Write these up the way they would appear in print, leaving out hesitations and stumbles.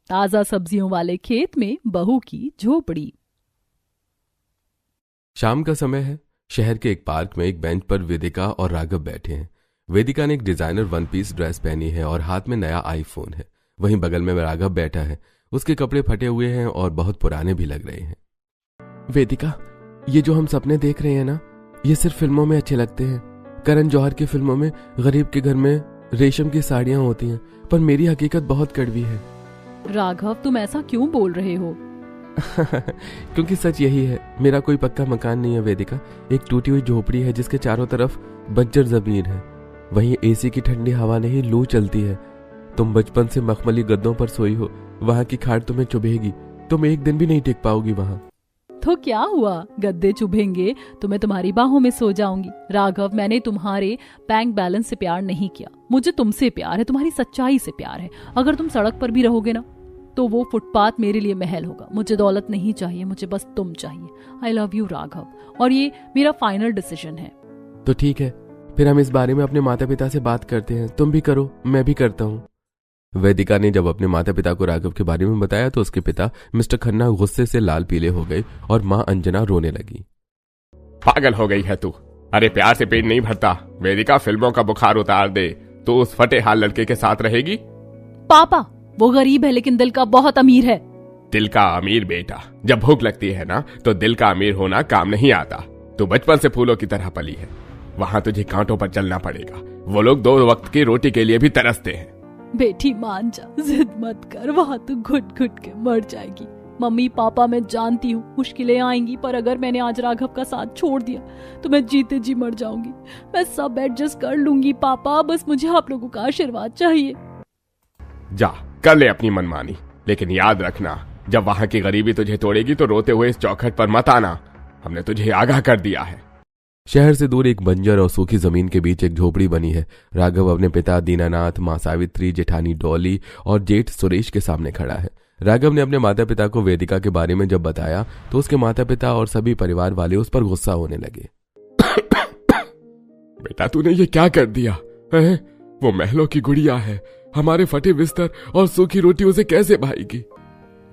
ताजा सब्जियों वाले खेत में बहू की झोपड़ी। शाम का समय है। शहर के एक पार्क में एक बेंच पर वेदिका और राघव बैठे हैं। वेदिका ने एक डिजाइनर वन पीस ड्रेस पहनी है और हाथ में नया आईफोन है। वहीं बगल में राघव बैठा है। उसके कपड़े फटे हुए हैं और बहुत पुराने भी लग रहे हैं। वेदिका, ये जो हम सपने देख रहे हैं ना, ये सिर्फ फिल्मों में अच्छे लगते हैं। करण जौहर की फिल्मों में गरीब के घर में रेशम की साड़ियां होती हैं, पर मेरी हकीकत बहुत कड़वी है। राघव, तुम ऐसा क्यों बोल रहे हो? क्योंकि सच यही है। मेरा कोई पक्का मकान नहीं है वेदिका। एक टूटी हुई झोपड़ी है जिसके चारों तरफ बंजर जमीन है। वहीं एसी की ठंडी हवा नहीं, लू चलती है। तुम बचपन से मखमली गद्दों पर सोई हो। वहां की खाट तुम्हें चुभेगी। तुम एक दिन भी नहीं टिक पाओगी वहां। तो क्या हुआ, गद्दे चुभेंगे तो मैं तुम्हारी बाहों में सो जाऊंगी। राघव, मैंने तुम्हारे बैंक बैलेंस से प्यार नहीं किया। मुझे तुमसे प्यार है, तुम्हारी सच्चाई से प्यार है। अगर तुम सड़क पर भी रहोगे ना, तो वो फुटपाथ मेरे लिए महल होगा। मुझे दौलत नहीं चाहिए, मुझे बस तुम चाहिए। आई लव यू राघव, और ये मेरा फाइनल डिसीजन है। तो ठीक है, फिर हम इस बारे में अपने माता पिता से बात करते हैं। तुम भी करो, मैं भी करता हूँ। वेदिका ने जब अपने माता पिता को राघव के बारे में बताया तो उसके पिता मिस्टर खन्ना गुस्से से लाल पीले हो गए और माँ अंजना रोने लगी। पागल हो गई है तू। अरे प्यार से पेट नहीं भरता। वेदिका, फिल्मों का बुखार उतार दे। तो उस फटे हाल लड़के के साथ रहेगी? पापा, वो गरीब है लेकिन दिल का बहुत अमीर है। दिल का अमीर बेटा, जब भूख लगती है ना तो दिल का अमीर होना काम नहीं आता। तू बचपन से फूलों की तरह पली है। वहां तुझे कांटों पर चलना पड़ेगा। वो लोग 2 वक्त की रोटी के लिए भी तरसते हैं। बेटी मान जा, जिद मत कर, वहां तू घुट घुट के मर जाएगी। मम्मी पापा, मैं जानती हूँ मुश्किलें आएंगी, पर अगर मैंने आज राघव का साथ छोड़ दिया तो मैं जीते जी मर जाऊंगी। मैं सब एडजस्ट कर लूंगी पापा, बस मुझे आप लोगों का आशीर्वाद चाहिए। जा कर ले अपनी मनमानी, लेकिन याद रखना, जब वहां की गरीबी तुझे तोड़ेगी तो रोते हुए इस चौखट पर मत आना। हमने तुझे आगाह कर दिया है। शहर से दूर एक बंजर और सूखी जमीन के बीच एक झोपड़ी बनी है। राघव अपने पिता दीनानाथ, माँ सावित्री, जेठानी डॉली और जेठ सुरेश के सामने खड़ा है। राघव ने अपने माता पिता को वेदिका के बारे में जब बताया तो उसके माता पिता और सभी परिवार वाले उस पर गुस्सा होने लगे। बेटा, तूने ये क्या कर दिया है? वो महलों की गुड़िया है। हमारे फटे बिस्तर और सूखी रोटी उसे कैसे भाएगी?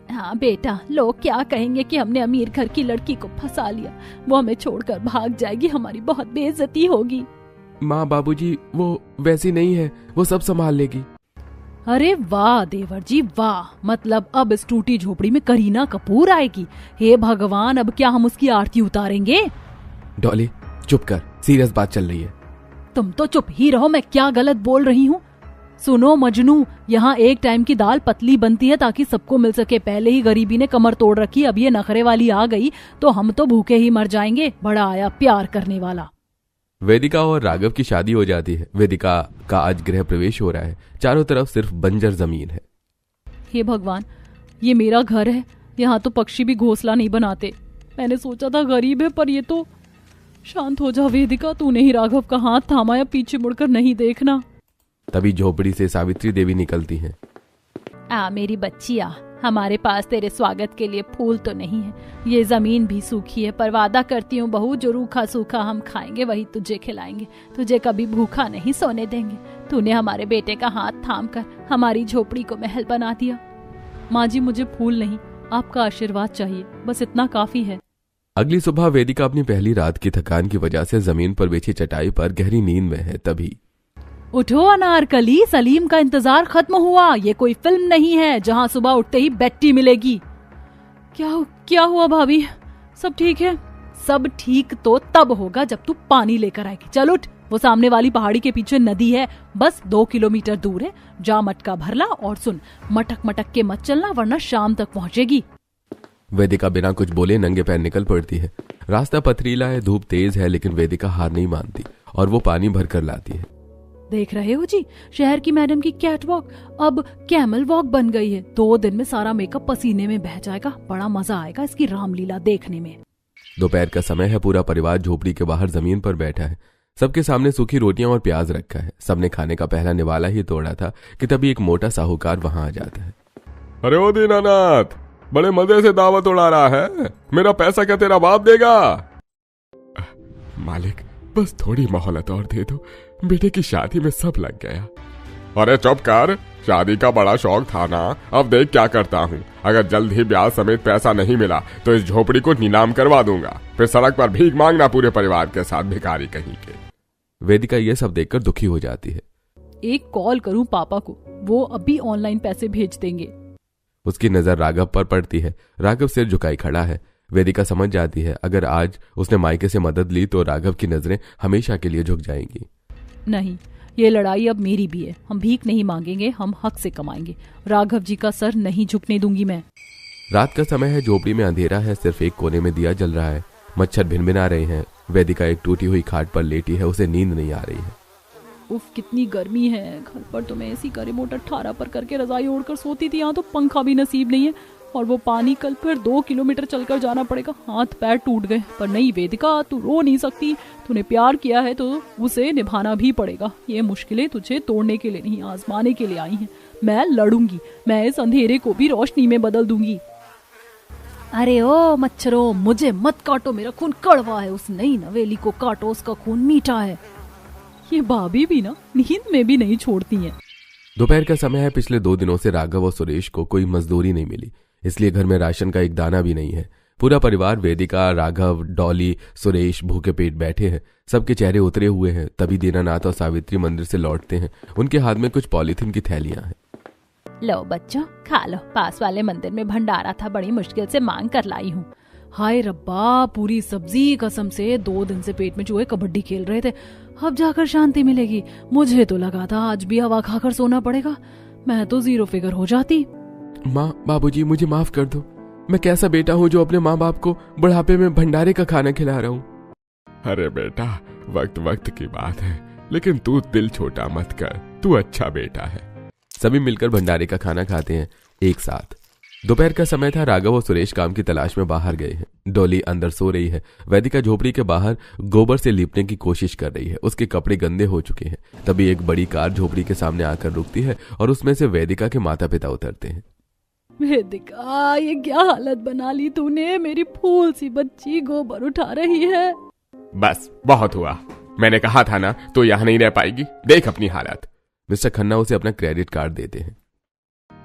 हाँ बेटा, लोग क्या कहेंगे कि हमने अमीर घर की लड़की को फंसा लिया। वो हमें छोड़कर भाग जाएगी, हमारी बहुत बेइज्जती होगी। माँ बाबूजी, वो वैसी नहीं है, वो सब संभाल लेगी। अरे वाह देवर जी वाह, मतलब अब इस टूटी झोपड़ी में करीना कपूर आएगी। हे भगवान, अब क्या हम उसकी आरती उतारेंगे? डॉली चुप कर, सीरियस बात चल रही है। तुम तो चुप ही रहो, मैं क्या गलत बोल रही हूँ? सुनो मजनू, यहाँ एक टाइम की दाल पतली बनती है ताकि सबको मिल सके। पहले ही गरीबी ने कमर तोड़ रखी, अब ये नखरे वाली आ गई तो हम तो भूखे ही मर जाएंगे। बड़ा आया प्यार करने वाला। वेदिका और राघव की शादी हो जाती है। वेदिका का आज गृह प्रवेश हो रहा है। चारों तरफ सिर्फ बंजर जमीन है। हे भगवान, ये मेरा घर है, यहाँ तो पक्षी भी घोंसला नहीं बनाते। मैंने सोचा था गरीब है, पर ये तो। शांत हो जा वेदिका, तूने ही राघव का हाथ थामा, या पीछे मुड़कर नहीं देखना। तभी झोपड़ी से सावित्री देवी निकलती हैं। मेरी बच्चिया, हमारे पास तेरे स्वागत के लिए फूल तो नहीं है, ये जमीन भी सूखी है, पर वादा करती हूँ बहू, जो रूखा सूखा हम खाएंगे वही तुझे खिलाएंगे। तुझे कभी भूखा नहीं सोने देंगे। तूने हमारे बेटे का हाथ थाम कर हमारी झोपड़ी को महल बना दिया। माँ जी, मुझे फूल नहीं, आपका आशीर्वाद चाहिए, बस इतना काफी है। अगली सुबह वेदिका अपनी पहली रात की थकान की वजह से जमीन पर बिछी चटाई पर गहरी नींद में है। तभी उठो अनारकली, सलीम का इंतजार खत्म हुआ। ये कोई फिल्म नहीं है जहाँ सुबह उठते ही बेटी मिलेगी। क्या हुआ भाभी, सब ठीक है? सब ठीक तो तब होगा जब तू पानी लेकर आएगी। चल उठ, वो सामने वाली पहाड़ी के पीछे नदी है, बस 2 किलोमीटर दूर है। जा मटका भर ला, और सुन, मटक मटक के मत चलना वरना शाम तक पहुंचेगी। वेदिका बिना कुछ बोले नंगे पैर निकल पड़ती है। रास्ता पथरीला है, धूप तेज है, लेकिन वेदिका हार नहीं मानती और वो पानी भर कर लाती है। देख रहे हो जी, शहर की मैडम की कैट वॉक अब कैमल वॉक बन गई है। 2 दिन में सारा मेकअप पसीने में बह जाएगा। बड़ा मजा आएगा इसकी रामलीला देखने में। दोपहर का समय है। पूरा परिवार झोपड़ी के बाहर जमीन पर बैठा है। सबके सामने सूखी रोटियां और प्याज रखा है। सबने खाने का पहला निवाला ही तोड़ा था कि तभी एक मोटा साहूकार वहां आ जाता है। अरे ओ दीनानाथ, बड़े मजे से दावत उड़ा रहा है। मेरा पैसा क्या तेरा बाप देगा? मालिक, बस थोड़ी मोहलत और दे दो, बेटे की शादी में सब लग गया। अरे चुप कर, शादी का बड़ा शौक था ना, अब देख क्या करता हूँ। अगर जल्द ही ब्याज समेत पैसा नहीं मिला तो इस झोपड़ी को नीलाम करवा दूंगा, फिर सड़क पर भीख मांगना पूरे परिवार के साथ, भिखारी कहीं के। वेदिका ये सब देखकर दुखी हो जाती है। एक कॉल करूं पापा को, वो अभी ऑनलाइन पैसे भेज देंगे। उसकी नजर राघव पर पड़ती है। राघव सिर झुकाई खड़ा है। वेदिका समझ जाती है अगर आज उसने मायके से मदद ली तो राघव की नजरें हमेशा के लिए झुक जाएंगी। नहीं, ये लड़ाई अब मेरी भी है। हम भीख नहीं मांगेंगे, हम हक से कमाएंगे। राघव जी का सर नहीं झुकने दूंगी मैं। रात का समय है, झोपड़ी में अंधेरा है, सिर्फ एक कोने में दिया जल रहा है। मच्छर भिनभिना रहे हैं। वेदिका एक टूटी हुई खाट पर लेटी है, उसे नींद नहीं आ रही है। उफ, कितनी गर्मी है। घर पर तो मैं एसी का रिमोट 18 पर करके रजाई ओढ़कर सोती थी, यहाँ तो पंखा भी नसीब नहीं है। और वो पानी कल फिर 2 किलोमीटर चलकर जाना पड़ेगा। हाथ पैर टूट गए। पर नहीं वेदिका, तू रो नहीं सकती। तूने प्यार किया है तो उसे निभाना भी पड़ेगा। ये मुश्किलें तुझे तोड़ने के लिए नहीं, आजमाने के लिए आई हैं। मैं लड़ूंगी, मैं इस अंधेरे को भी रोशनी में बदल दूंगी। अरे ओ मच्छरों, मुझे मत काटो, मेरा खून कड़वा है। उस नई नवेली को काटो, उसका खून मीठा है। ये भाभी भी ना नींद में भी नहीं छोड़ती हैं। दोपहर का समय है। पिछले 2 दिनों से राघव और सुरेश को कोई मजदूरी नहीं मिली, इसलिए घर में राशन का एक दाना भी नहीं है। पूरा परिवार, वेदिका, राघव, डॉली, सुरेश भूखे पेट बैठे हैं। सबके चेहरे उतरे हुए हैं। तभी दीनानाथ और सावित्री मंदिर से लौटते हैं। उनके हाथ में कुछ पॉलीथीन की थैलियां हैं। लो बच्चों, खा लो। पास वाले मंदिर में भंडारा था, बड़ी मुश्किल से मांग कर लाई हूँ। हाय रब्बा, पूरी सब्जी, कसम से 2 दिन से पेट में चूहे कबड्डी खेल रहे थे। अब जाकर शांति मिलेगी। मुझे तो लगा था आज भी हवा खाकर सोना पड़ेगा। मैं तो 0 फिगर हो जाती। माँ, बाबूजी, मुझे माफ कर दो। मैं कैसा बेटा हूँ जो अपने माँ बाप को बुढ़ापे में भंडारे का खाना खिला रहा हूँ। अरे बेटा, वक्त वक्त की बात है, लेकिन तू दिल छोटा मत कर। तू अच्छा बेटा है। सभी मिलकर भंडारे का खाना खाते हैं एक साथ। दोपहर का समय था। राघव और सुरेश काम की तलाश में बाहर गए हैं। डोली अंदर सो रही है। वेदिका झोपड़ी के बाहर गोबर से लीपने की कोशिश कर रही है। उसके कपड़े गंदे हो चुके हैं। तभी एक बड़ी कार झोपड़ी के सामने आकर रुकती है और उसमें से वेदिका के माता पिता उतरते हैं। वेदिका, ये क्या हालत बना ली तूने। मेरी फूल सी बच्ची गोबर उठा रही है। बस बहुत हुआ। मैंने कहा था ना, तो यहाँ नहीं रह पाएगी। देख अपनी हालत। मिस्टर खन्ना उसे अपना क्रेडिट कार्ड देते हैं।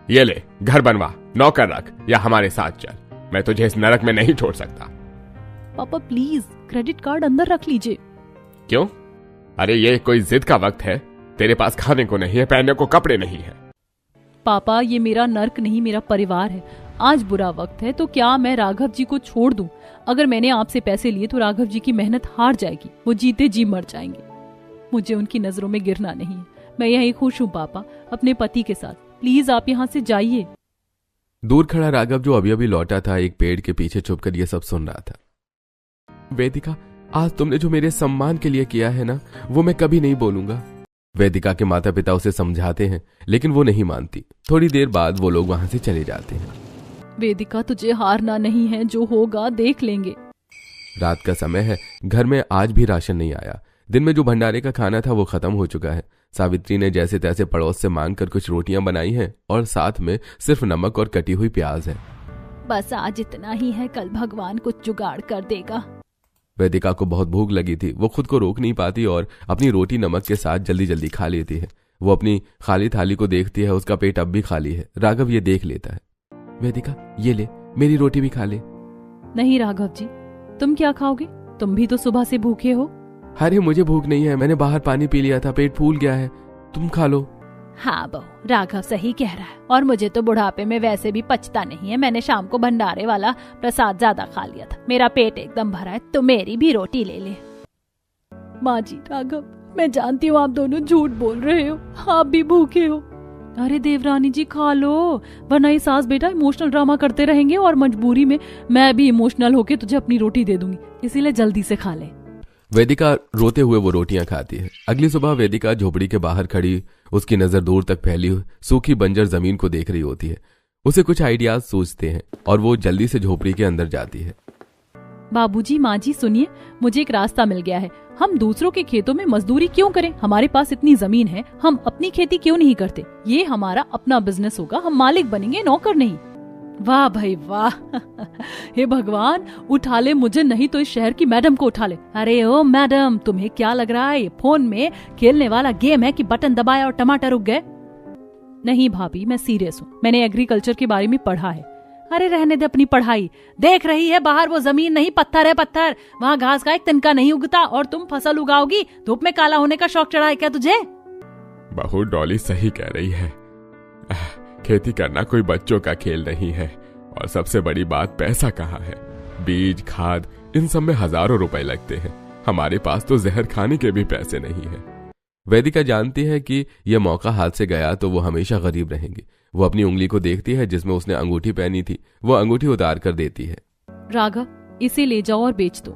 ये ले, घर बनवा, नौकर रख या हमारे साथ चल। मैं तुझे इस नरक में नहीं छोड़ सकता। पापा प्लीज, क्रेडिट कार्ड अंदर रख लीजिए। क्यों? अरे ये कोई जिद का वक्त है। तेरे पास खाने को नहीं है, पहनने को कपड़े नहीं है। पापा, ये मेरा नर्क नहीं, मेरा परिवार है। आज बुरा वक्त है तो क्या मैं राघव जी को छोड़ दूं? अगर मैंने आपसे पैसे लिए तो राघव जी की मेहनत हार जाएगी। वो जीते जी मर जाएंगे। मुझे उनकी नजरों में गिरना नहीं है। मैं यहीं खुश हूँ पापा, अपने पति के साथ। प्लीज आप यहाँ से जाइए। दूर खड़ा राघव, जो अभी अभी लौटा था, एक पेड़ के पीछे छुपकर ये सब सुन रहा था। वेदिका, आज तुमने जो मेरे सम्मान के लिए किया है ना, वो मैं कभी नहीं बोलूंगा। वेदिका के माता पिता उसे समझाते हैं, लेकिन वो नहीं मानती। थोड़ी देर बाद वो लोग वहां से चले जाते हैं। वेदिका, तुझे हारना नहीं है, जो होगा देख लेंगे। रात का समय है। घर में आज भी राशन नहीं आया। दिन में जो भंडारे का खाना था वो खत्म हो चुका है। सावित्री ने जैसे तैसे पड़ोस से मांग कर कुछ रोटियां बनाई हैं और साथ में सिर्फ नमक और कटी हुई प्याज है। बस आज इतना ही है, कल भगवान कुछ जुगाड़ कर देगा। वेदिका को बहुत भूख लगी थी। वो खुद को रोक नहीं पाती और अपनी रोटी नमक के साथ जल्दी जल्दी खा लेती है। वो अपनी खाली थाली को देखती है। उसका पेट अब भी खाली है। राघव ये देख लेता है। वेदिका, ये ले, मेरी रोटी भी खा ले। नहीं राघव जी, तुम क्या खाओगे? तुम भी तो सुबह से भूखे हो। अरे मुझे भूख नहीं है, मैंने बाहर पानी पी लिया था, पेट फूल गया है। तुम खा लो। हाँ बहू, राघव सही कह रहा है। और मुझे तो बुढ़ापे में वैसे भी पचता नहीं है। मैंने शाम को भंडारे वाला प्रसाद ज्यादा खा लिया था। मेरा पेट एकदम भरा है, तो मेरी भी रोटी ले ले। माँ जी, राघव, मैं जानती हूँ आप दोनों झूठ बोल रहे हो, आप भी भूखे हो। अरे देवरानी जी, खा लो, वरना ये सास बेटा इमोशनल ड्रामा करते रहेंगे और मजबूरी में मैं भी इमोशनल होके तुझे अपनी रोटी दे दूंगी। इसीलिए जल्दी से खा ले। वेदिका रोते हुए वो रोटियां खाती है। अगली सुबह वेदिका झोपड़ी के बाहर खड़ी, उसकी नजर दूर तक फैली सूखी बंजर जमीन को देख रही होती है। उसे कुछ आइडियाज सूझते हैं और वो जल्दी से झोपड़ी के अंदर जाती है। बाबूजी, माँ जी, सुनिए, मुझे एक रास्ता मिल गया है। हम दूसरों के खेतों में मजदूरी क्यों करें? हमारे पास इतनी जमीन है, हम अपनी खेती क्यों नहीं करते? ये हमारा अपना बिजनेस होगा, हम मालिक बनेंगे, नौकर नहीं। वाह भाई वाह। हे भगवान, उठा ले मुझे, नहीं तो इस शहर की मैडम को उठा ले। अरे ओ मैडम, तुम्हें क्या लग रहा है ये फोन में खेलने वाला गेम है कि बटन दबाया और टमाटर उग गए? नहीं भाभी, मैं सीरियस हूँ। मैंने एग्रीकल्चर के बारे में पढ़ा है। अरे रहने दे अपनी पढ़ाई। देख रही है बाहर वो जमीन नहीं पत्थर है पत्थर, वहाँ घास का एक तिनका नहीं उगता और तुम फसल उगाओगी। धूप में काला होने का शौक चढ़ा है क्या तुझे? बहू डॉली सही कह रही है। खेती करना कोई बच्चों का खेल नहीं है, और सबसे बड़ी बात पैसा कहाँ है। बीज खाद इन सब में हजारों रुपए लगते हैं। हमारे पास तो जहर खाने के भी पैसे नहीं है। वेदिका जानती है कि यह मौका हाथ से गया तो वो हमेशा गरीब रहेंगे। वो अपनी उंगली को देखती है जिसमें उसने अंगूठी पहनी थी। वो अंगूठी उतार कर देती है। राघव, इसे ले जाओ और बेच दो।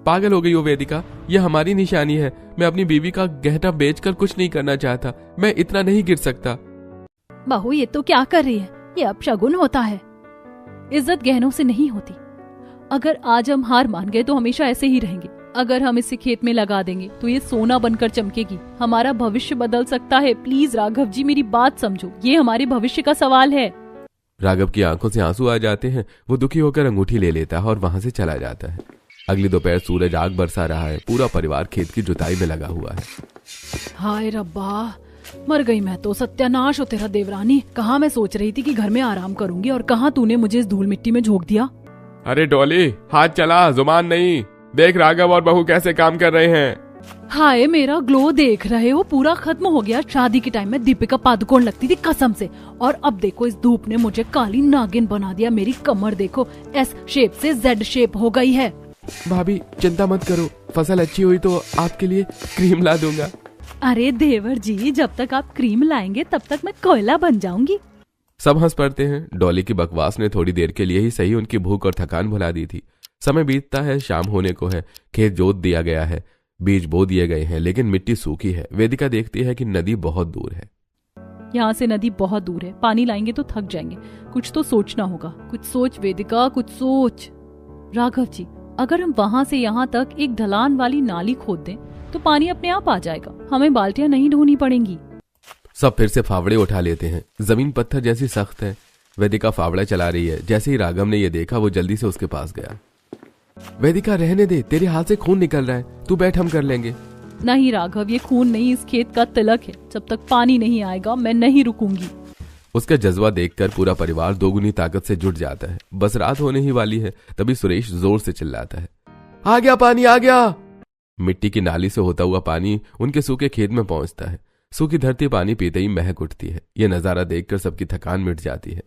पागल हो गई हो वेदिका, यह हमारी निशानी है। मैं अपनी बीवी का गहना बेचकर कुछ नहीं करना चाहता। मैं इतना नहीं गिर सकता। बहू, ये तो क्या कर रही है? ये अपशगुन होता है। इज्जत गहनों से नहीं होती। अगर आज हम हार मान गए तो हमेशा ऐसे ही रहेंगे। अगर हम इसे खेत में लगा देंगे तो ये सोना बनकर चमकेगी। हमारा भविष्य बदल सकता है। प्लीज राघव जी, मेरी बात समझो। ये हमारे भविष्य का सवाल है। राघव की आंखों से आंसू आ जाते हैं। वो दुखी होकर अंगूठी ले लेता है और वहां से चला जाता है। अगली दोपहर सूरज आग बरसा रहा है। पूरा परिवार खेत की जुताई में लगा हुआ है। हाय रब्बा, मर गई मैं तो। सत्यानाश हो तेरा देवरानी। कहाँ मैं सोच रही थी कि घर में आराम करूंगी और कहाँ तूने मुझे इस धूल मिट्टी में झोंक दिया। अरे डॉली, हाथ चला, जुबान नहीं। देख राघव और बहू कैसे काम कर रहे हैं। हाय, मेरा ग्लो देख रहे हो? पूरा खत्म हो गया। शादी के टाइम में दीपिका पादुकोण लगती थी कसम से, और अब देखो इस धूप ने मुझे काली नागिन बना दिया। मेरी कमर देखो, एस शेप से जेड शेप हो गई है। भाभी चिंता मत करो, फसल अच्छी हुई तो आपके लिए क्रीम ला दूंगा। अरे देवर जी, जब तक आप क्रीम लाएंगे तब तक मैं कोयला बन जाऊंगी। सब हंस पड़ते हैं। डॉली की बकवास ने थोड़ी देर के लिए ही सही उनकी भूख और थकान भुला दी थी। समय बीतता है, शाम होने को है। खेत जोत दिया गया है, बीज बो दिए गए हैं, लेकिन मिट्टी सूखी है। वेदिका देखती है कि नदी बहुत दूर है। यहाँ से नदी बहुत दूर है। पानी लाएंगे तो थक जाएंगे। कुछ तो सोचना होगा। कुछ सोच वेदिका, कुछ सोच। राघव जी, अगर हम वहाँ से यहाँ तक एक ढलान वाली नाली खोद दें तो पानी अपने आप आ जाएगा। हमें बाल्टियां नहीं ढोनी पड़ेंगी। सब फिर से फावड़े उठा लेते हैं। जमीन पत्थर जैसी सख्त है। वेदिका फावड़ा चला रही है। जैसे ही राघव ने यह देखा, वो जल्दी से उसके पास गया। वेदिका रहने दे, तेरे हाथ से खून निकल रहा है। तू बैठ, हम कर लेंगे। नहीं राघव, ये खून नहीं, इस खेत का तिलक है। जब तक पानी नहीं आएगा मैं नहीं रुकूंगी। उसका जज्बा देखकर पूरा परिवार दोगुनी ताकत से जुट जाता है। बस रात होने ही वाली है, तभी सुरेश जोर से चिल्लाता है, आ गया पानी, आ गया। मिट्टी की नाली से होता हुआ पानी उनके सूखे खेत में पहुंचता है। सूखी धरती पानी पीते ही महक उठती है। यह नजारा देखकर सबकी थकान मिट जाती है।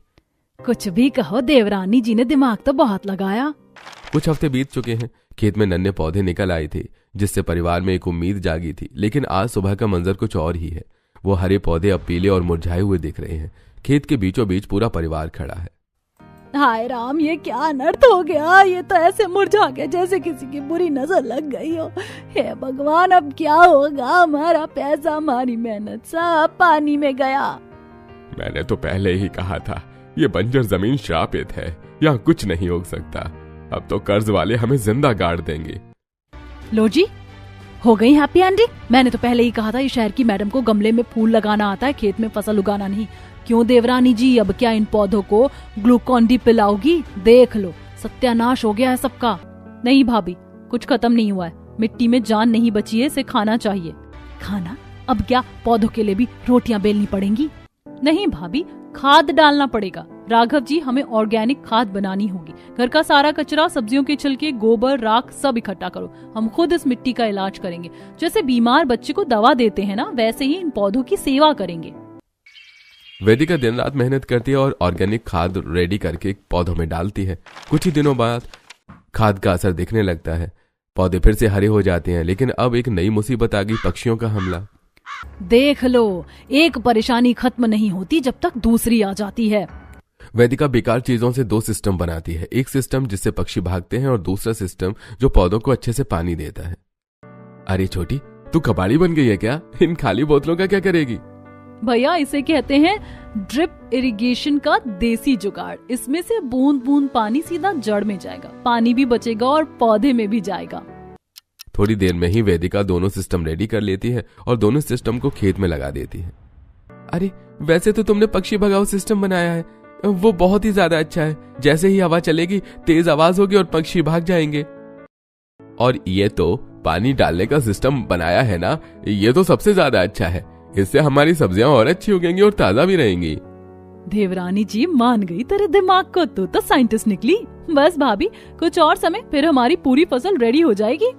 कुछ भी कहो, देवरानी जी ने दिमाग तो बहुत लगाया। कुछ हफ्ते बीत चुके हैं। खेत में नन्हे पौधे निकल आए थे, जिससे परिवार में एक उम्मीद जागी थी। लेकिन आज सुबह का मंजर कुछ और ही है। वो हरे पौधे अब पीले और मुरझाए हुए दिख रहे हैं। खेत के बीचों बीच पूरा परिवार खड़ा है। हाय राम, ये क्या अनर्थ हो गया। ये तो ऐसे मुरझा गया जैसे किसी की बुरी नजर लग गई हो। हे भगवान, अब क्या होगा? हमारा पैसा, हमारी मेहनत सब पानी में गया। मैंने तो पहले ही कहा था, ये बंजर जमीन श्रापित है, यहाँ कुछ नहीं हो सकता। अब तो कर्ज वाले हमें जिंदा गाड़ देंगे। लो जी, हो गई हैप्पी एंडिंग। मैंने तो पहले ही कहा था, इस शहर की मैडम को गमले में फूल लगाना आता है, खेत में फसल उगाना नहीं। क्यों देवरानी जी, अब क्या इन पौधों को ग्लूकॉन डी पिलाओगी? देख लो, सत्यानाश हो गया है सबका। नहीं भाभी, कुछ खत्म नहीं हुआ है। मिट्टी में जान नहीं बची है, इसे खाना चाहिए। खाना? अब क्या पौधों के लिए भी रोटियां बेलनी पड़ेंगी? नहीं भाभी, खाद डालना पड़ेगा। राघव जी, हमें ऑर्गेनिक खाद बनानी होगी। घर का सारा कचरा, सब्जियों के छिलके, गोबर, राख सब इकट्ठा करो। हम खुद इस मिट्टी का इलाज करेंगे। जैसे बीमार बच्चे को दवा देते हैं ना, वैसे ही इन पौधों की सेवा करेंगे। वेदिका दिन रात मेहनत करती है और ऑर्गेनिक खाद रेडी करके पौधों में डालती है। कुछ ही दिनों बाद खाद का असर दिखने लगता है। पौधे फिर से हरे हो जाते हैं। लेकिन अब एक नई मुसीबत आ गई, पक्षियों का हमला। देख लो, एक परेशानी खत्म नहीं होती जब तक दूसरी आ जाती है। वेदिका बेकार चीजों से दो सिस्टम बनाती है। एक सिस्टम जिससे पक्षी भागते हैं और दूसरा सिस्टम जो पौधों को अच्छे से पानी देता है। अरे छोटी, तू कबाड़ी बन गई है क्या? इन खाली बोतलों का क्या करेगी? भैया, इसे कहते हैं ड्रिप इरिगेशन का देसी जुगाड़। इसमें से बूंद बूंद पानी सीधा जड़ में जाएगा, पानी भी बचेगा और पौधे में भी जाएगा। थोड़ी देर में ही वेदिका दोनों सिस्टम रेडी कर लेती है और दोनों सिस्टम को खेत में लगा देती है। अरे वैसे तो तुमने पक्षी भगाओ सिस्टम बनाया है, वो बहुत ही ज्यादा अच्छा है। जैसे ही हवा चलेगी तेज आवाज होगी और पक्षी भाग जाएंगे। और ये तो पानी डालने का सिस्टम बनाया है ना, ये तो सबसे ज्यादा अच्छा है। इससे हमारी सब्जियां और अच्छी उगेंगी और ताजा भी रहेंगी। देवरानी जी मान गई तेरे दिमाग को, तू तो साइंटिस्ट निकली। बस भाभी कुछ और समय, फिर हमारी पूरी फसल रेडी हो जाएगी।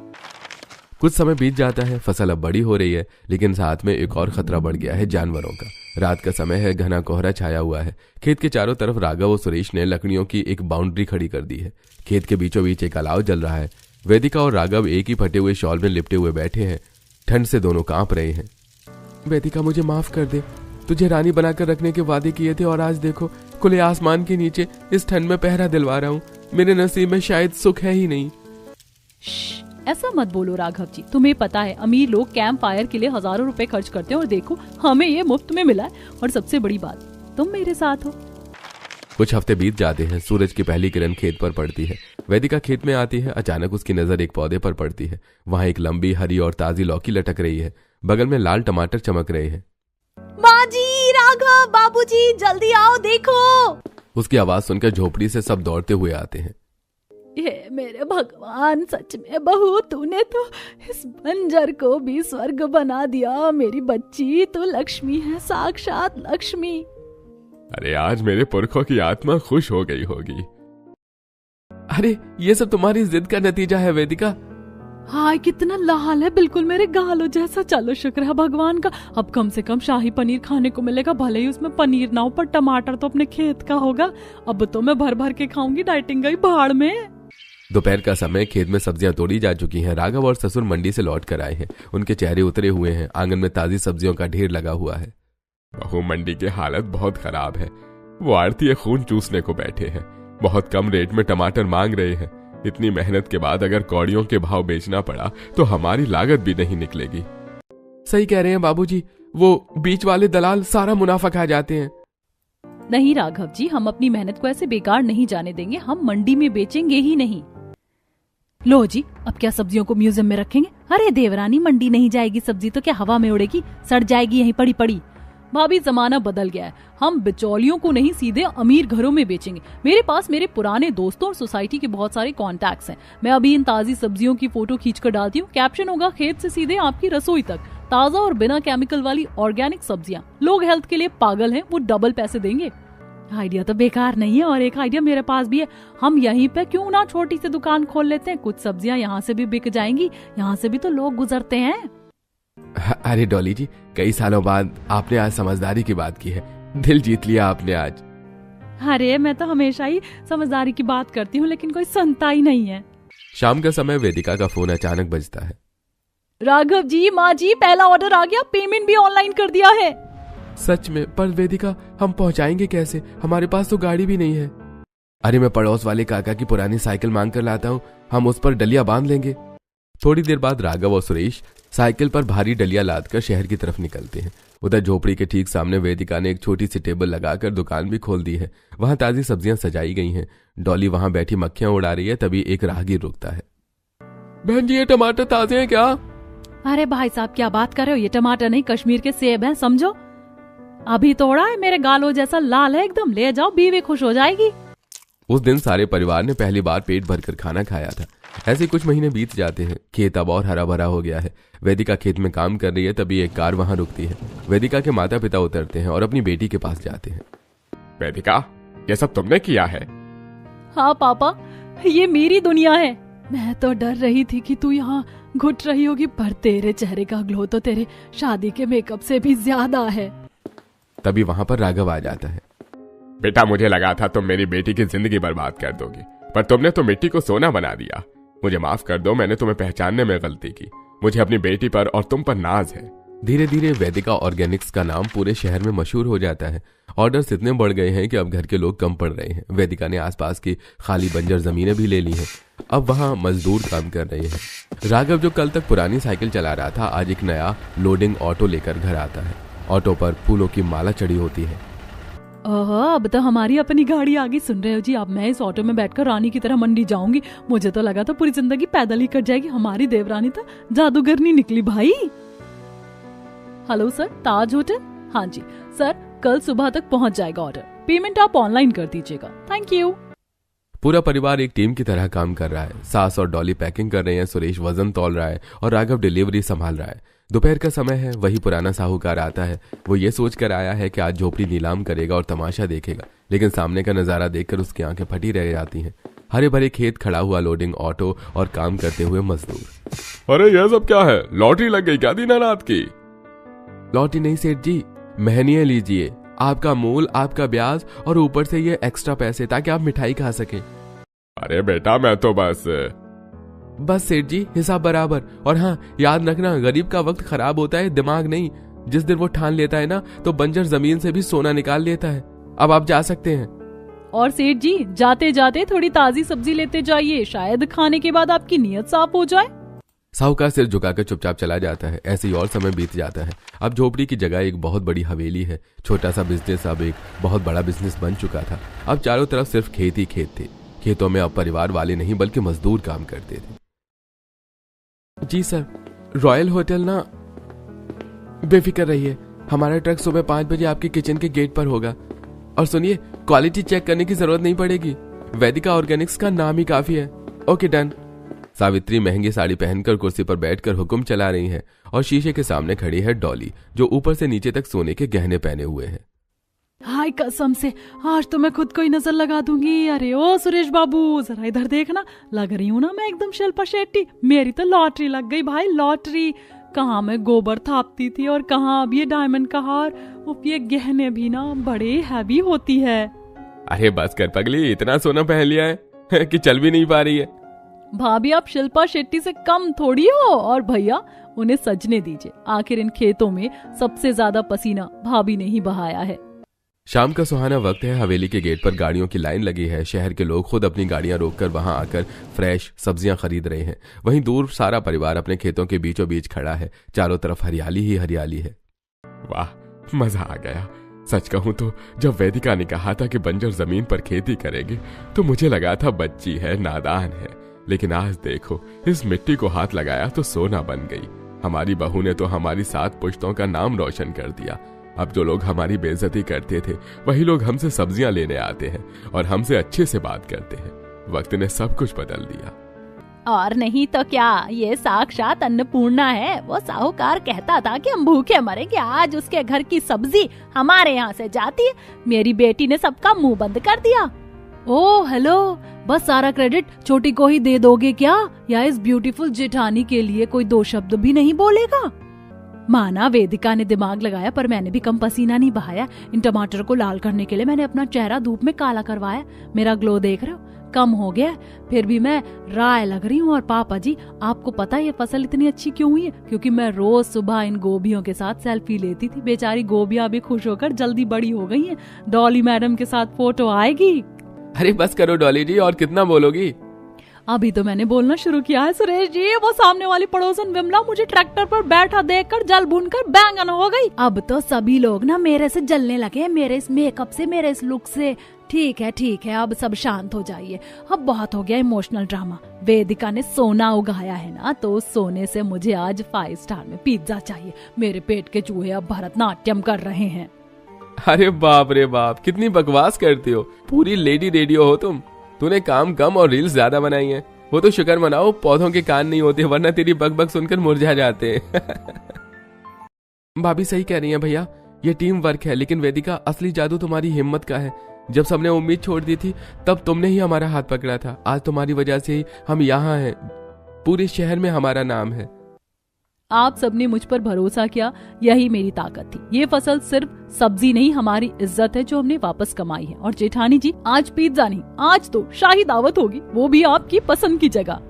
कुछ समय बीत जाता है, फसल अब बड़ी हो रही है, लेकिन साथ में एक और खतरा बढ़ गया है, जानवरों का। रात का समय है, घना कोहरा छाया हुआ है। खेत के चारों तरफ राघव और सुरेश ने लकड़ियों की एक बाउंड्री खड़ी कर दी है। खेत के बीचों बीच एक अलाव जल रहा है। वेदिका और राघव एक ही फटे हुए शॉल में लिपटे हुए बैठे हैं। ठंड से दोनों कांप रहे हैं। वेदिका मुझे माफ कर दे, तुझे रानी बनाकर रखने के वादे किए थे और आज देखो खुले आसमान के नीचे इस ठंड में पहरा दिलवा रहा हूँ। मेरे नसीब में शायद सुख है ही नहीं। ऐसा मत बोलो राघव जी, तुम्हें पता है अमीर लोग कैंप फायर के लिए हजारों रुपए खर्च करते हैं और देखो हमें ये मुफ्त में मिला है, और सबसे बड़ी बात तुम मेरे साथ हो। कुछ हफ्ते बीत जाते हैं। सूरज की पहली किरण खेत पर पड़ती है। वेदिका खेत में आती है। अचानक उसकी नजर एक पौधे पर पड़ती है। वहाँ एक लंबी हरी और ताजी लौकी लटक रही है। बगल में लाल टमाटर चमक रहे हैं। माँ जी, राघव, बाबूजी, जल्दी आओ देखो। उसकी आवाज सुनकर झोपड़ी से सब दौड़ते हुए आते हैं। ये मेरे भगवान, सच में बहू तूने तो इस बंजर को भी स्वर्ग बना दिया। मेरी बच्ची तो लक्ष्मी है, साक्षात लक्ष्मी। अरे आज मेरे पुरखों की आत्मा खुश हो गई होगी। अरे ये सब तुम्हारी जिद का नतीजा है वेदिका। हाय कितना लाल है, बिल्कुल मेरे गालों जैसा। चलो शुक्र है भगवान का, अब कम से कम शाही पनीर खाने को मिलेगा। भले ही उसमें पनीर ना हो, पर टमाटर तो अपने खेत का होगा। अब तो मैं भर भर के खाऊंगी, डाइटिंग गई भाड़ में। दोपहर का समय, खेत में सब्जियां तोड़ी जा चुकी हैं। राघव और ससुर मंडी से लौट कर आए हैं। उनके चेहरे उतरे हुए हैं। आंगन में ताजी सब्जियों का ढेर लगा हुआ है। बहू मंडी की हालत बहुत खराब है। वो आड़ती खून चूसने को बैठे हैं। बहुत कम रेट में टमाटर मांग रहे हैं। इतनी मेहनत के बाद अगर कौड़ियों के भाव बेचना पड़ा तो हमारी लागत भी नहीं निकलेगी। सही कह रहे हैं बाबूजी, वो बीच वाले दलाल सारा मुनाफा खा जाते हैं। नहीं राघव जी, हम अपनी मेहनत को ऐसे बेकार नहीं जाने देंगे। हम मंडी में बेचेंगे ही नहीं। लो जी, अब क्या सब्जियों को म्यूजियम में रखेंगे? अरे देवरानी, मंडी नहीं जाएगी सब्जी तो क्या हवा में उड़ेगी? सड़ जाएगी यहीं पड़ी पड़ी। भाभी जमाना बदल गया है। हम बिचौलियों को नहीं, सीधे अमीर घरों में बेचेंगे। मेरे पास मेरे पुराने दोस्तों और सोसाइटी के बहुत सारे कॉन्टैक्ट्स हैं। मैं अभी इन ताजी सब्जियों की फोटो खींचकर डालती हूँ। कैप्शन होगा खेत से सीधे आपकी रसोई तक, ताजा और बिना केमिकल वाली ऑर्गेनिक सब्जियां। लोग हेल्थ के लिए पागल हैं, वो डबल पैसे देंगे। आइडिया तो बेकार नहीं है, और एक आइडिया मेरे पास भी है। हम यहीं पे क्यों ना छोटी सी दुकान खोल लेते हैं? कुछ सब्जियां यहाँ से भी बिक जाएंगी। यहाँ से भी तो लोग गुजरते हैं। अरे डॉली जी, कई सालों बाद आपने आज समझदारी की बात की है। दिल जीत लिया आपने आज। अरे मैं तो हमेशा ही समझदारी की बात करती हूँ, लेकिन कोई सुनता ही नहीं है। शाम का समय, वेदिका का फोन अचानक बजता है। राघव जी, माँ जी, पहला ऑर्डर आ गया, पेमेंट भी ऑनलाइन कर दिया है। सच में? पर वेदिका, हम पहुंचाएंगे कैसे? हमारे पास तो गाड़ी भी नहीं है। अरे मैं पड़ोस वाले काका की पुरानी साइकिल मांग कर लाता हूँ, हम उस पर डलिया बांध लेंगे। थोड़ी देर बाद राघव और सुरेश साइकिल पर भारी डलिया लादकर शहर की तरफ निकलते हैं। उधर झोपड़ी के ठीक सामने वेदिका ने एक छोटी सी टेबल लगाकर दुकान भी खोल दी है। वहां ताजी सब्जियां सजाई गई हैं। डॉली वहां बैठी मक्खियां उड़ा रही है। तभी एक राहगीर रुकता है। बहन जी, ये टमाटर ताजे हैं क्या? अरे भाई साहब, क्या बात कर रहे हो? ये टमाटर नहीं, कश्मीर के सेब हैं, समझो। अभी तोड़ा है, मेरे गालों जैसा लाल है एकदम। ले जाओ, बीवी खुश हो जाएगी। उस दिन सारे परिवार ने पहली बार पेट भरकर खाना खाया था। ऐसे कुछ महीने बीत जाते हैं। खेत अब और हरा भरा हो गया है। वेदिका खेत में काम कर रही है। तभी एक कार वहां रुकती है। वेदिका के माता पिता उतरते हैं और अपनी बेटी के पास जाते हैं। वेदिका, ये सब तुमने किया है? हाँ पापा, ये मेरी दुनिया है। मैं तो डर रही थी कि तू यहाँ घुट रही होगी, पर तेरे चेहरे का ग्लो तो तेरे शादी के मेकअप से भी ज्यादा है। तभी वहां पर राघव आ जाता है। बेटा, मुझे लगा था तुम मेरी बेटी की जिंदगी बर्बाद कर दोगे, पर तुमने तो मिट्टी को सोना बना दिया। मुझे माफ कर दो, मैंने तुम्हें पहचानने में गलती की। मुझे अपनी बेटी पर और तुम पर नाज है। धीरे धीरे वेदिका ऑर्गेनिक्स का नाम पूरे शहर में मशहूर हो जाता है। ऑर्डर्स इतने बढ़ गए हैं कि अब घर के लोग कम पड़ रहे हैं। वेदिका ने आसपास की खाली बंजर जमीनें भी ले ली हैं। अब वहां मजदूर काम कर रहे हैं। राघव, जो कल तक पुरानी साइकिल चला रहा था, आज एक नया लोडिंग ऑटो लेकर घर आता है। ऑटो पर फूलों की माला चढ़ी होती है। अब तो हमारी अपनी गाड़ी आ गई। सुन रहे हो जी, अब मैं इस ऑटो में बैठकर रानी की तरह मंडी जाऊंगी। मुझे तो लगा था पूरी जिंदगी पैदल ही कट जाएगी। हमारी देवरानी तो जादूगरनी निकली भाई। हेलो सर, ताज होटल? हाँ जी सर, कल सुबह तक पहुंच जाएगा ऑर्डर। पेमेंट आप ऑनलाइन कर दीजिएगा। Thank you. पूरा परिवार एक टीम की तरह काम कर रहा है। सास और डॉली पैकिंग कर रहे हैं, सुरेश वजन तौल रहा है और राघव डिलीवरी संभाल रहा है। दोपहर का समय है। वही पुराना साहूकार आता है। वो ये सोच कर आया है कि आज झोपड़ी नीलाम करेगा और तमाशा देखेगा, लेकिन सामने का नजारा देखकर उसकी आंखें फटी रह जाती हैं। हरे भरे खेत, खड़ा हुआ लोडिंग ऑटो और काम करते हुए मजदूर। अरे यह सब क्या है? लॉटरी लग गई क्या दीनानाथ की? लॉटरी नहीं सेठ जी, महनिया लीजिए। आपका मूल, आपका ब्याज और ऊपर से ये एक्स्ट्रा पैसे, ताकि आप मिठाई खा सके। अरे बेटा मैं तो बस सेठ जी, हिसाब बराबर। और हाँ, याद रखना, गरीब का वक्त खराब होता है, दिमाग नहीं। जिस दिन वो ठान लेता है ना, तो बंजर जमीन से भी सोना निकाल लेता है। अब आप जा सकते हैं। और सेठ जी, जाते जाते थोड़ी ताजी सब्जी लेते जाइए, शायद खाने के बाद आपकी नीयत साफ हो जाए। साहूकार सिर झुकाकर चुपचाप चला जाता है। ऐसे ही और समय बीत जाता है। अब झोपड़ी की जगह एक बहुत बड़ी हवेली है। छोटा सा बिजनेस अब एक बहुत बड़ा बिजनेस बन चुका था। अब चारों तरफ सिर्फ खेत ही खेत थे। खेतों में अब परिवार वाले नहीं बल्कि मजदूर काम करते थे। जी सर, रॉयल होटल ना, बेफिक्र रहिए, हमारा ट्रक सुबह 5 बजे आपके किचन के गेट पर होगा। और सुनिए, क्वालिटी चेक करने की जरूरत नहीं पड़ेगी, वैदिका ऑर्गेनिक्स का नाम ही काफी है। Okay done. सावित्री महंगी साड़ी पहनकर कुर्सी पर बैठकर हुक्म चला रही है और शीशे के सामने खड़ी है डॉली, जो ऊपर से नीचे तक सोने के गहने पहने हुए है। हाय कसम से, आज तो मैं खुद को ही नजर लगा दूंगी। अरे ओ सुरेश बाबू, जरा इधर देखना, लग रही हूँ ना मैं एकदम शिल्पा शेट्टी। मेरी तो लॉटरी लग गई भाई, लॉटरी। कहाँ मैं गोबर थापती थी और कहाँ अब ये डायमंड का हार। ये गहने भी ना बड़े हैवी होती है। अरे बस कर पगली, इतना सोना पहन लिया है कि चल भी नहीं पा रही है। भाभी आप शिल्पा शेट्टी से कम थोड़ी हो। और भैया, उन्हें सजने दीजिए, आखिर इन खेतों में सबसे ज्यादा पसीना भाभी ने ही बहाया है। शाम का सुहाना वक्त है। हवेली के गेट पर गाड़ियों की लाइन लगी है। शहर के लोग खुद अपनी गाड़ियां रोककर वहां आकर फ्रेश सब्जियां खरीद रहे हैं। वहीं दूर सारा परिवार अपने खेतों के बीचों बीच खड़ा है। चारों तरफ हरियाली ही हरियाली है। वाह, मजा आ गया। सच कहूं तो जब वैदिका ने कहा था कि बंजर जमीन पर खेती करेगी, तो मुझे लगा था बच्ची है, नादान है। लेकिन आज देखो, इस मिट्टी को हाथ लगाया तो सोना बन गई। हमारी बहू ने तो हमारी 7 पुश्तों का नाम रोशन कर दिया। अब जो लोग हमारी बेइज्जती करते थे, वही लोग हमसे सब्जियां लेने आते हैं और हमसे अच्छे से बात करते हैं। वक्त ने सब कुछ बदल दिया। और नहीं तो क्या, ये साक्षात अन्नपूर्णा है। वो साहूकार कहता था कि हम भूखे मरेंगे, आज उसके घर की सब्जी हमारे यहाँ से जाती है। मेरी बेटी ने सबका मुंह बंद कर दिया। ओह हेलो, बस सारा क्रेडिट छोटी को ही दे दोगे क्या? या इस ब्यूटीफुल जेठानी के लिए कोई 2 शब्द भी नहीं बोलेगा? माना वेदिका ने दिमाग लगाया, पर मैंने भी कम पसीना नहीं बहाया। इन टमाटर को लाल करने के लिए मैंने अपना चेहरा धूप में काला करवाया। मेरा ग्लो देख रहे हो, कम हो गया। फिर भी मैं राय लग रही हूँ। और पापा जी, आपको पता है ये फसल इतनी अच्छी क्यों हुई है? क्योंकि मैं रोज सुबह इन गोभियों के साथ सेल्फी लेती थी। बेचारी गोभियां भी खुश होकर जल्दी बड़ी हो गई हैं। डॉली मैडम के साथ फोटो आएगी। अरे बस करो डॉली जी, और कितना बोलोगी? अभी तो मैंने बोलना शुरू किया है सुरेश जी। वो सामने वाली पड़ोसन विमला मुझे ट्रैक्टर पर बैठा देखकर जल भूनकर बैंगन हो गई। अब तो सभी लोग ना मेरे से जलने लगे, मेरे इस मेकअप से, मेरे इस लुक से। ठीक है, अब सब शांत हो जाइए। अब बहुत हो गया इमोशनल ड्रामा। वेदिका ने सोना उगाया है ना, तो उस सोने से मुझे आज 5 स्टार में पिज्जा चाहिए। मेरे पेट के चूहे अब भरतनाट्यम कर रहे हैं। अरे बाप रे बाप, कितनी बकवास करती हो, पूरी लेडी रेडियो हो तुम। तूने काम कम और रील्स ज्यादा बनाई हैं। वो तो शुक्र मनाओ पौधों के कान नहीं होते, वरना तेरी बक सुनकर मुरझा जाते हैं। भाभी सही कह रही हैं भैया, ये टीम वर्क है। लेकिन वेदिका, असली जादू तुम्हारी हिम्मत का है। जब सबने उम्मीद छोड़ दी थी, तब तुमने ही हमारा हाथ पकड़ा था। आज तुम्हारी वजह से ही हम यहाँ हैं। पूरे शहर में हमारा नाम है। आप सबने मुझ पर भरोसा किया, यही मेरी ताकत थी। ये फसल सिर्फ सब्जी नहीं, हमारी इज्जत है जो हमने वापस कमाई है। और जेठानी जी, आज पिज्जा नहीं, आज तो शाही दावत होगी, वो भी आपकी पसंद की जगह।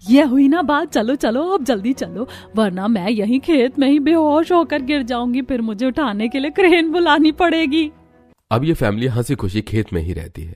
ये हुई ना बात। चलो चलो अब जल्दी चलो, वरना मैं यहीं खेत में ही बेहोश होकर गिर जाऊंगी। फिर मुझे उठाने के लिए क्रेन बुलानी पड़ेगी। अब ये फैमिली हंसी खुशी खेत में ही रहती है।